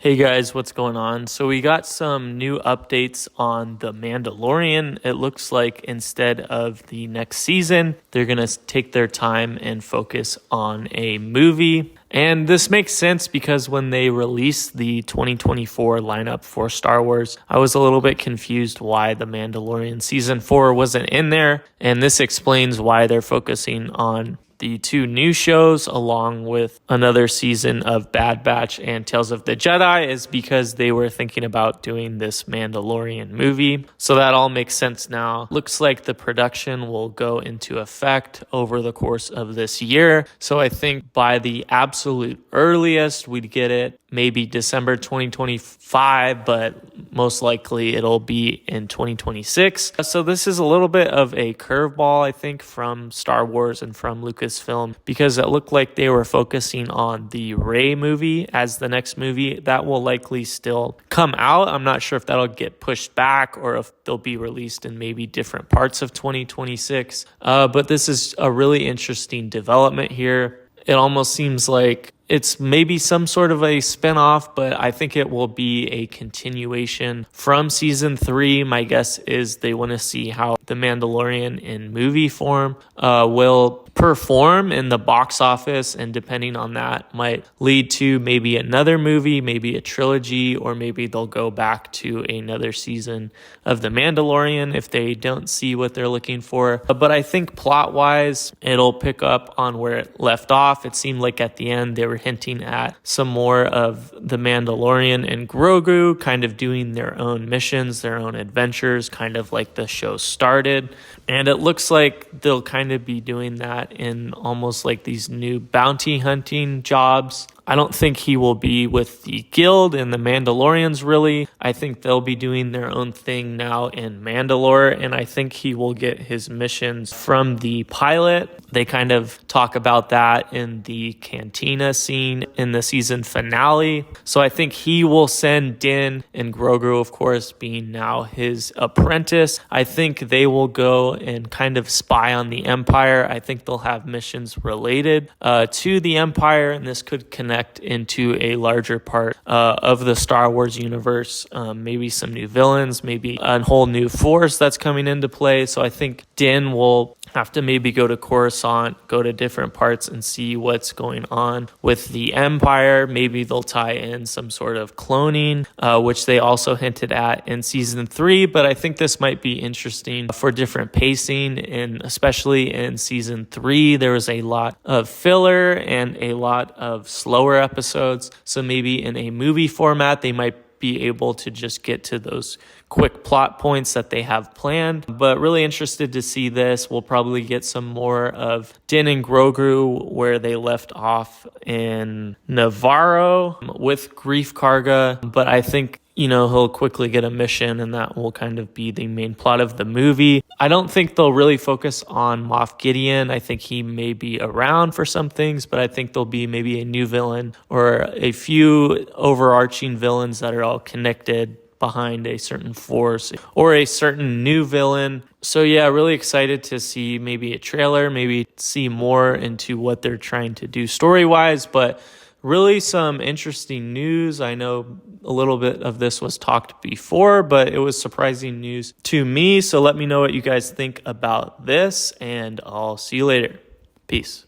Hey guys, what's going on? So we got some new updates on The Mandalorian. It looks like instead of the next season, they're going to take their time and focus on a movie. And this makes sense because when they released the 2024 lineup for Star Wars, I was a little bit confused why The Mandalorian Season 4 wasn't in there. And this explains why they're focusing on the two new shows along with another season of Bad Batch and Tales of the Jedi is because they were thinking about doing this Mandalorian movie. So that all makes sense now. Looks like the production will go into effect over the course of this year. So I think by the absolute earliest, we'd get it maybe December 2025, but most likely it'll be in 2026. So this is a little bit of a curveball, I think, from Star Wars and from Lucasfilm, because it looked like they were focusing on the Rey movie as the next movie. That will likely still come out. I'm not sure if that'll get pushed back or if they'll be released in maybe different parts of 2026. But this is a really interesting development here. It almost seems like it's maybe some sort of a spinoff, but I think it will be a continuation from season 3. My guess is they want to see how The Mandalorian in movie form will perform in the box office, and depending on that might lead to maybe another movie, maybe a trilogy, or maybe they'll go back to another season of The Mandalorian if they don't see what they're looking for. But I think plot-wise, it'll pick up on where it left off. It seemed like at the end they were hinting at some more of The Mandalorian and Grogu kind of doing their own missions, their own adventures, kind of like the show started. And it looks like they'll kind of be doing that in almost like these new bounty hunting jobs. I don't think he will be with the Guild and the Mandalorians, really. I think they'll be doing their own thing now in Mandalore, and I think he will get his missions from the pilot. They kind of talk about that in the cantina scene in the season finale. So I think he will send Din, and Grogu, of course, being now his apprentice. I think they will go and kind of spy on the Empire. I think they'll have missions related to the Empire, and this could connect into a larger part of the Star Wars universe. Maybe some new villains, maybe a whole new force that's coming into play. So I think Din will have to maybe go to Coruscant, go to different parts and see what's going on with the Empire. Maybe they'll tie in some sort of cloning, which they also hinted at in season 3. But I think this might be interesting for different pacing, and especially in season 3, there was a lot of filler and a lot of slower episodes. So maybe in a movie format, they might be able to just get to those quick plot points that they have planned. But really interested to see this. We'll probably get some more of Din and Grogu where they left off in Navarro with Grief Karga. But I think he'll quickly get a mission, and that will kind of be the main plot of the movie. I don't think they'll really focus on Moff Gideon. I think he may be around for some things, but I think there'll be maybe a new villain or a few overarching villains that are all connected behind a certain force or a certain new villain. So yeah, really excited to see maybe a trailer, maybe see more into what they're trying to do story-wise, but really some interesting news. I know a little bit of this was talked before, but it was surprising news to me. So let me know what you guys think about this, and I'll see you later. Peace.